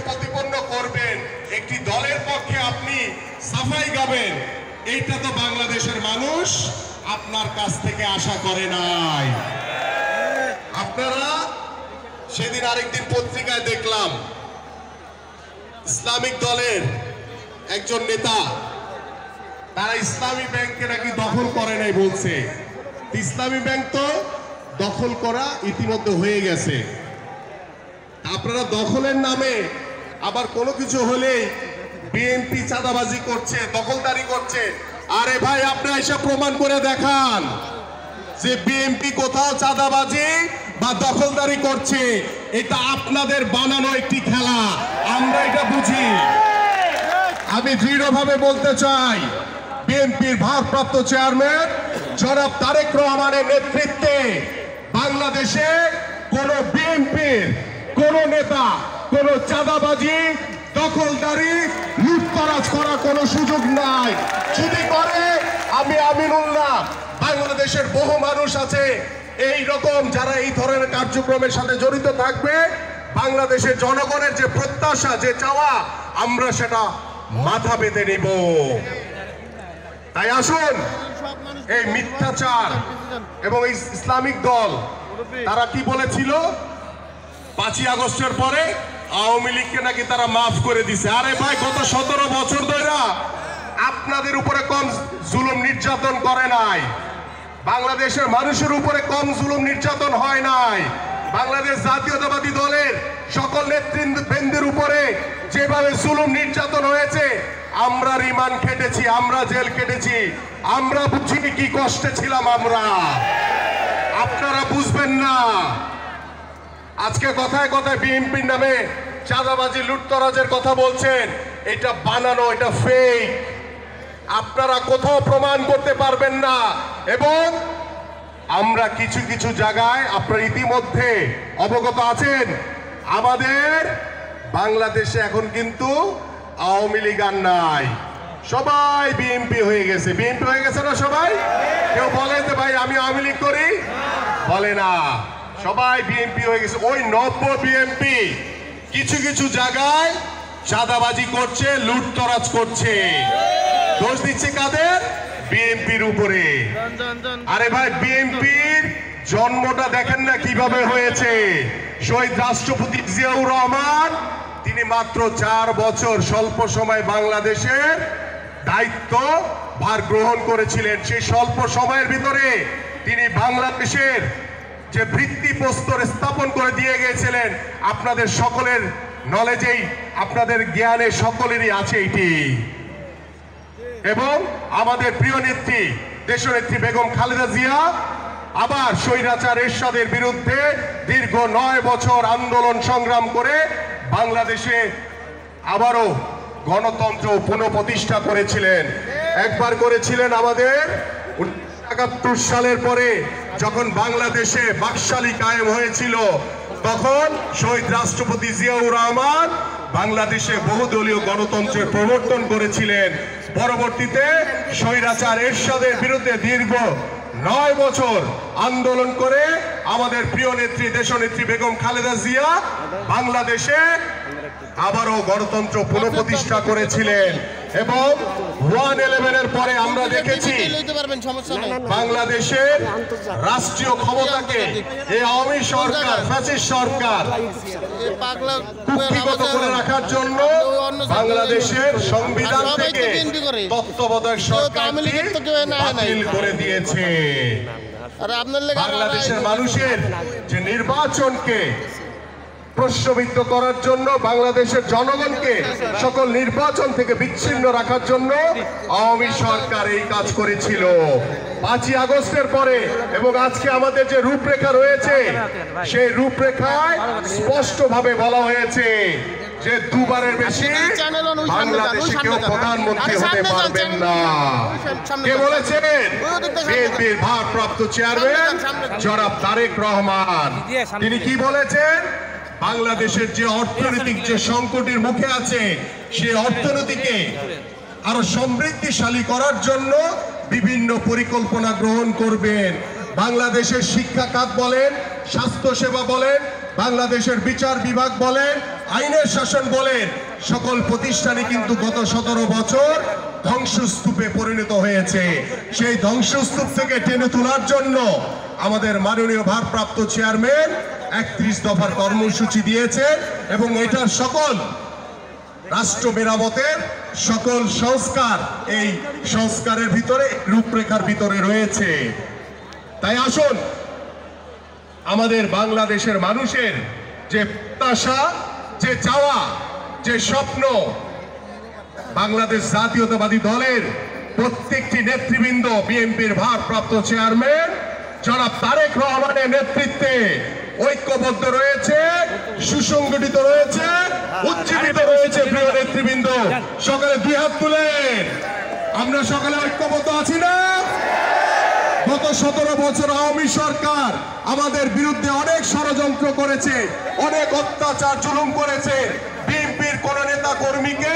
প্রতিপন্ন করবেন, একটি দলের পক্ষে আপনি সাফাই গাবেন, এইটা তো বাংলাদেশের মানুষ আপনার কাছ থেকে আশা করে নাই। আপনারা সেদিন আরেকদিন পত্রিকায় দেখলাম ইসলামিক দলের একজন নেতা, তারা ইসলামী ব্যাংকে নাকি দখল করে নাই বলছে। ইসলামী ব্যাংক তো দখল করা ইতিমধ্যে হয়ে গেছে। আপনারা দখলের নামে আবার কোনো কিছু হলেই বিএনপি চাঁদাবাজি করছে, দখলদারি করছে। আরে ভাই, আপনি এসে প্রমাণ করে দেখান যে বিএনপি কোথাও চাঁদাবাজি বা দখলদারি করছে। এটা আপনাদের বানানো একটি খেলা, আমরা এটা বুঝি। আমি দৃঢ়ভাবে বলতে চাই, বিএনপির ভারপ্রাপ্ত চেয়ারম্যান জনাব তারেক রহমানের নেতৃত্বে বাংলাদেশে কোন বিএনপির কোন নেতা কোন চাঁদাবাজি, দখলদারি, লুটতরাজ করার কোনো সুযোগ নাই। যদি করে, আমি আমিনুল্লাহ, বাংলাদেশের বহু মানুষ আছে এই রকম যারা এই ধরনের কার্যক্রমের সাথে জড়িত থাকবে। বাংলাদেশের জনগণের যে প্রত্যাশা, যে চাওয়া, আমরা সেটা মাথা পেতে নিব। তাই আসুন, এই মিথ্যাচার এবং এই ইসলামিক দল তারা কি বলেছিল 5ই আগস্টের পরে আওয়ামী লীগকে নাকি তারা মাফ করে দিছে। আরে ভাই, গত 17 বছর ধরে আপনাদের উপরে কম জুলুম নির্যাতন করে নাই, বাংলাদেশের মানুষের উপরে কম জুলুম নির্যাতন হয় নাই। বাংলাদেশ জাতীয়তাবাদী দলের সকল নেতৃবৃন্দের উপরে যেভাবে জুলুম নির্যাতন হয়েছে, আমরা রিমান্ড খেটেছি, আমরা জেল কেটেছি, আমরা বুঝি কি কষ্টে ছিলাম আমরা। আপনারা বুঝবেন না। আজকে কথায় কথায় বিএনপির নামে চাঁদাবাজি, লুটতরাজের কথা বলছেন, এটা বানানো, এটা ফেক। আপনারা কোথাও প্রমাণ করতে পারবেন না। এবং আমরা কিছু কিছু জায়গায়, আপনারা ইতিমধ্যে অবগত আছেন, আমাদের বাংলাদেশে এখন কিন্তু আওয়ামী লীগ আর নাই, সবাই বিএনপি হয়ে গেছে। বিএনপি হয়ে গেছে না সবাই? কেউ বলে যে ভাই আমি আওয়ামী লীগ করি? বলে না, সবাই বিএনপি হয়ে গেছে। ওই নব্য বিএনপি কিছু কিছু জায়গায় চাঁদাবাজি করছে, লুটতরাজ করছে। দোষ দিচ্ছে কাদের? বিএনপির উপরে। আরে ভাই, বিএনপির জন্মটা দেখেন না কিভাবে হয়েছে। শহীদ রাষ্ট্রপতি জিয়াউর রহমান, তিনি মাত্র 4 বছর স্বল্প সময় বাংলাদেশের দায়িত্ব ভার গ্রহণ করেছিলেন। সেই স্বল্প সময়ের ভিতরে তিনি বাংলাদেশের যে ভিত্তিপ্রস্তর স্থাপন করে দিয়ে গিয়েছিলেন, আপনাদের সকলের নলেজেই, আপনাদের জ্ঞানে সকলেরই আছে এটি। এবং আমাদের প্রিয় নেত্রী, দেশনেত্রী বেগম খালেদা জিয়া আবার স্বৈরাচার এরশাদের বিরুদ্ধে দীর্ঘ 9 বছর আন্দোলন সংগ্রাম করে বাংলাদেশে আবারও গণতন্ত্র পুনঃপ্রতিষ্ঠা করেছিলেন। একবার করেছিলেন আমাদের 1971 সালের পরে, যখন বাংলাদেশে বাকশালী কায়েম হয়েছিল, তখন শহীদ রাষ্ট্রপতি জিয়াউর রহমান বাংলাদেশে বহুদলীয় গণতন্ত্রের প্রবর্তন করেছিলেন। পরবর্তীতে স্বৈরাচার এরশাদের বিরুদ্ধে দীর্ঘ 9 বছর আন্দোলন করে আমাদের প্রিয় নেত্রী, দেশনেত্রী বেগম খালেদা জিয়া বাংলাদেশে আবারও গণতন্ত্র পুনঃপ্রতিষ্ঠা করেছিলেন। এবং 1/11-এর পরে আমরা দেখেছি বাংলাদেশের রাষ্ট্রীয় ক্ষমতাকে এই আওয়ামী সরকার, ফ্যাসিস্ট সরকার কুক্ষিগত করে রাখার জন্য বাংলাদেশের সংবিধান থেকে তত্ত্বাবধায়ক সরকারকে বাতিল করে দিয়েছে। বাংলাদেশের মানুষের যে নির্বাচনকে প্রশ্নবিদ্ধ করার জন্য, বাংলাদেশের জনগণকে সকল নির্বাচন থেকে বিচ্ছিন্ন রাখার জন্য আওয়ামী সরকার এই কাজ করেছিল 5ই আগস্টের পরে। এবং আজকে আমাদের যে রূপরেখা রয়েছে, সেই রূপরেখায় স্পষ্টভাবে বলা হয়েছে যে 2 বারের বেশি বাংলাদেশে কেউ প্রধানমন্ত্রী হতে পারবেন না। কে বলেছেন? বিএনপির ভারপ্রাপ্ত চেয়ারম্যান জনাব তারেক রহমান। তিনি কি বলেছেন? বাংলাদেশের যে অর্থনৈতিক যে সংকটের মুখে আছে, সেই অর্থনীতিকে আরো সমৃদ্ধিশালী করার জন্য বিভিন্ন পরিকল্পনা গ্রহণ করবেন। বাংলাদেশের শিক্ষা খাত বলেন, স্বাস্থ্য সেবা বলেন, বাংলাদেশের বিচার বিভাগ বলেন, আইনের শাসন বলেন, সকল প্রতিষ্ঠানে কিন্তু গত 17 বছর ধ্বংসস্তূপে পরিণত হয়েছে। সেই ধ্বংসস্তূপ থেকে টেনে তোলার জন্য আমাদের মাননীয় ভারপ্রাপ্ত চেয়ারম্যান 31 দফার কর্মসূচি দিয়েছেন এবং এটার সকল রাষ্ট্র মেরামতের সকল সংস্কার এই সংস্কারের ভিতরে রূপরেখার ভিতরে রয়েছে। তাই আসুন আমাদের বাংলাদেশের মানুষের যে প্রত্যাশা, যে চাওয়া, যে স্বপ্ন, বাংলাদেশ জাতীয়তাবাদী দলের প্রত্যেকটি নেতৃবৃন্দ, বিএনপির ভারপ্রাপ্ত চেয়ারম্যান জনাব তারেক রহমানের নেতৃত্বে ঐক্যবদ্ধ রয়েছে, সুসংগঠিত রয়েছে, উজ্জীবিত রয়েছে। প্রিয় নেতৃবৃন্দ, সকালে 2 হাত তুলেন। আমরা সকালে ঐক্যবদ্ধ আছি না? গত 17 বছর আওয়ামী সরকার আমাদের বিরুদ্ধে অনেক ষড়যন্ত্র করেছে, অনেক অত্যাচার জুলুম করেছে। বিএনপির কোন নেতা কর্মীকে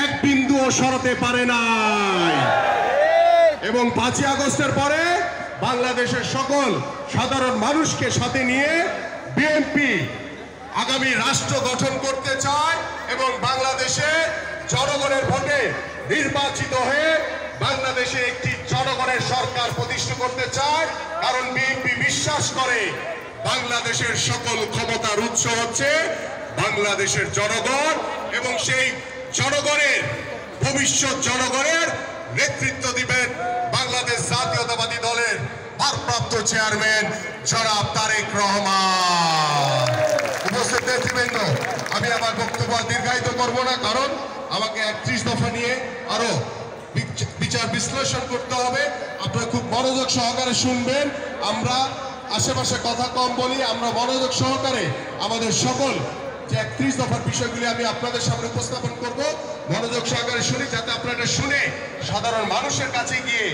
এক বিন্দুও সরাতে পারে নাই এবং 5ই আগস্টের পরে বাংলাদেশের সকল সাধারণ মানুষকে সাথে নিয়ে বিএনপি আগামী রাষ্ট্র গঠন করতে চায় এবং বাংলাদেশে জনগণের ভোটে নির্বাচিত হয়ে বাংলাদেশে একটি জনগণের সরকার প্রতিষ্ঠা করতে চায়। কারণ বিএনপি বিশ্বাস করে বাংলাদেশের সকল ক্ষমতার উৎস হচ্ছে বাংলাদেশের জনগণ এবং সেই জনগণের ভবিষ্যৎ জনগণের নেতৃত্ব দিবেন বাংলাদেশ জাতীয়তাবাদী দলের ভারপ্রাপ্ত চেয়ারম্যান জনাব তারেক রহমান। উপস্থিত নেতৃবৃন্দ, আমি আমার বক্তব্য দীর্ঘায়িত করব না, কারণ আমাকে 31 দফা নিয়ে আরো বিচার বিশ্লেষণ করতে হবে। আপনারা খুব মনোযোগ সহকারে শুনবেন। আমরা আশেপাশে কথা কম বলি, আমরা মনোযোগ সহকারে আমাদের সকল যে 31 দফার বিষয়গুলি আমি আপনাদের সামনে উপস্থাপন করব, মনোযোগ সহকারে শুনি, যাতে আপনারা শুনে সাধারণ মানুষের কাছে গিয়ে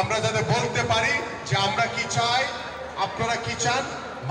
আমরা যাতে বলতে পারি যে আমরা কি চাই, আপনারা কি চান।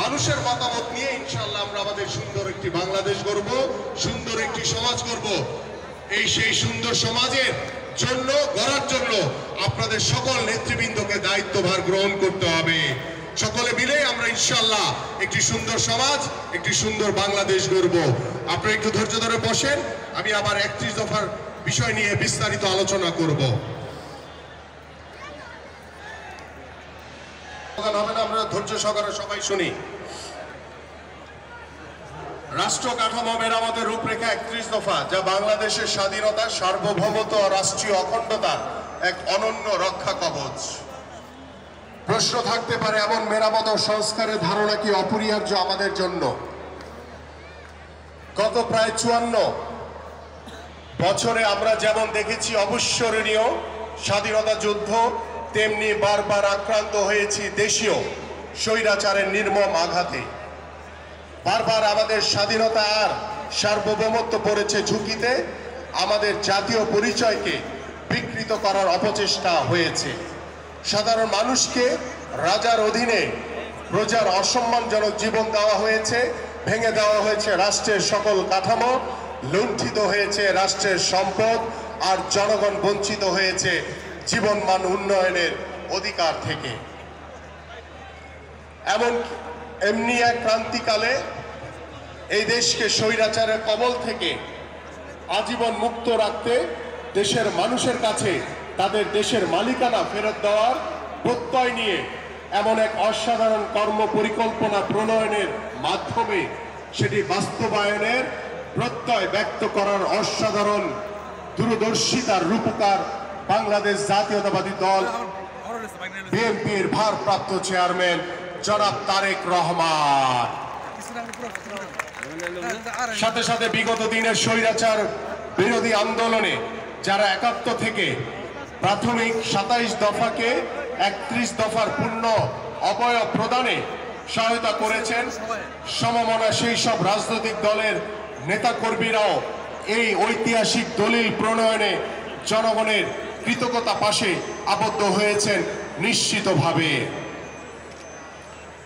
মানুষের মতামত নিয়ে ইনশাআল্লাহ আমরা আমাদের সুন্দর একটি বাংলাদেশ গড়ব, সুন্দর একটি সমাজ গড়ব। সেই সুন্দর সমাজের জন্য গড়ার জন্য আপনাদের সকল নেতৃবৃন্দকে দায়িত্বভার গ্রহণ করতে হবে। সকলে মিলে আমরা ইনশাআল্লাহ একটি সুন্দর সমাজ, একটি সুন্দর বাংলাদেশ গড়ব। আপনারা একটু ধৈর্য ধরে বসেন, আমি আবার 31 দফার বিষয় নিয়ে বিস্তারিত আলোচনা করব। আমরা ধৈর্য সহকারে সবাই শুনি। রাষ্ট্র কাঠামো মেরামতের রূপরেখা 31 দফা, যা বাংলাদেশের স্বাধীনতা, সার্বভৌমত্ব ও রাষ্ট্রীয় অখণ্ডতার এক অনন্য রক্ষা কবচ। প্রশ্ন থাকতে পারে, এমন মেরামত ও সংস্কারের ধারণা কি অপরিহার্য আমাদের জন্য? গত প্রায় 54 বছরে আমরা যেমন দেখেছি অবিস্মরণীয় স্বাধীনতা যুদ্ধ, তেমনি বারবার আক্রান্ত হয়েছি দেশীয় স্বৈরাচারের নির্মম আঘাতে। বারবার আমাদের স্বাধীনতা আর সার্বভৌমত্ব পড়েছে ঝুঁকিতে, আমাদের জাতীয় পরিচয়কে বিকৃত করার অপচেষ্টা হয়েছে। সাধারণ মানুষকে রাজার অধীনে প্রজার অসম্মানজনক জীবন দেওয়া হয়েছে, ভেঙে দেওয়া হয়েছে রাষ্ট্রের সকল কাঠামো, লুণ্ঠিত হয়েছে রাষ্ট্রের সম্পদ, আর জনগণ বঞ্চিত হয়েছে জীবনমান উন্নয়নের অধিকার থেকে। এমনি এক ক্রান্তিকালে এই দেশকে স্বৈরাচারের কবল থেকে আজীবন মুক্ত রাখতে দেশের মানুষের কাছে তাদের দেশের মালিকানা ফেরত দেওয়ার প্রত্যয় নিয়ে এমন এক অসাধারণ কর্ম পরিকল্পনা প্রণয়নের মাধ্যমে সেটি বাস্তবায়নের প্রত্যয় ব্যক্ত করার অসাধারণ দূরদর্শিতার রূপকার বাংলাদেশ জাতীয়তাবাদী দল বিএনপির ভারপ্রাপ্ত চেয়ারম্যান জনাব তারেক রহমান। সাথে সাথে বিগত দিনের স্বৈরাচার বিরোধী আন্দোলনে যারা 71 থেকে প্রাথমিক 27 দফাকে 31 দফার পূর্ণ অবয়ব প্রদানে সহায়তা করেছেন, সমমনা সেই সব রাজনৈতিক দলের নেতাকর্মীরাও এই ঐতিহাসিক দলিল প্রণয়নে জনগণের কৃতজ্ঞতা পাশে আবদ্ধ হয়েছেন নিশ্চিতভাবে।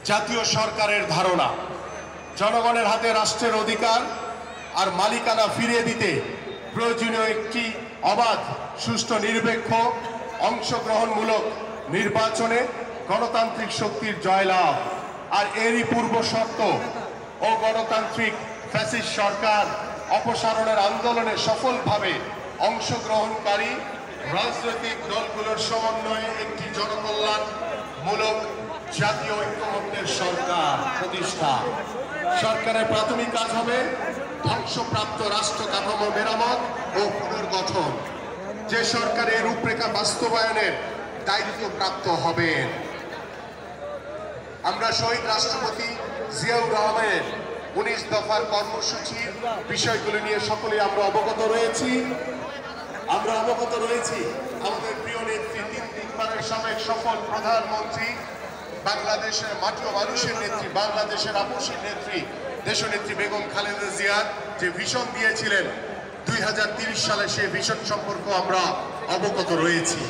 জাতীয় সরকারের ধারণা, জনগণের হাতে রাষ্ট্রের অধিকার আর মালিকানা ফিরিয়ে দিতে প্রয়োজনীয় একটি অবাধ, সুষ্ঠু, নিরপেক্ষ, অংশগ্রহণমূলক নির্বাচনে গণতান্ত্রিক শক্তির জয়লাভ। আর এরই পূর্ব শর্ত ও গণতান্ত্রিক ফ্যাসিস্ট সরকার অপসারণের আন্দোলনে সফলভাবে অংশগ্রহণকারী রাজনৈতিক দলগুলোর সমন্বয়ে একটি জনকল্যাণমূলক জাতীয় ঐক্যমত্যের সরকার প্রতিষ্ঠা। সরকারের প্রাথমিক কাজ হবে ধ্বংসপ্রাপ্ত রাষ্ট্র কাঠামো মেরামত ও পুনর্গঠন। যে সরকার এর রূপরেখা বাস্তবায়নের দায়িত্বপ্রাপ্ত হবেন। আমরা শহীদ রাষ্ট্রপতি জিয়াউর রহমানের 19 দফার কর্মসূচির বিষয়গুলো নিয়ে সকলেই আমরা অবগত রয়েছি। আমাদের প্রিয় নেত্রী, 3 সাবেক সফল প্রধানমন্ত্রী, বাংলাদেশের মাটি ও মানুষের নেত্রী, বাংলাদেশের আপসী নেত্রী, দেশনেত্রী বেগম খালেদা জিয়া যে ভিশন দিয়েছিলেন 2030 সালে, সেই ভিশন সম্পর্কে আমরা অবগত রয়েছি।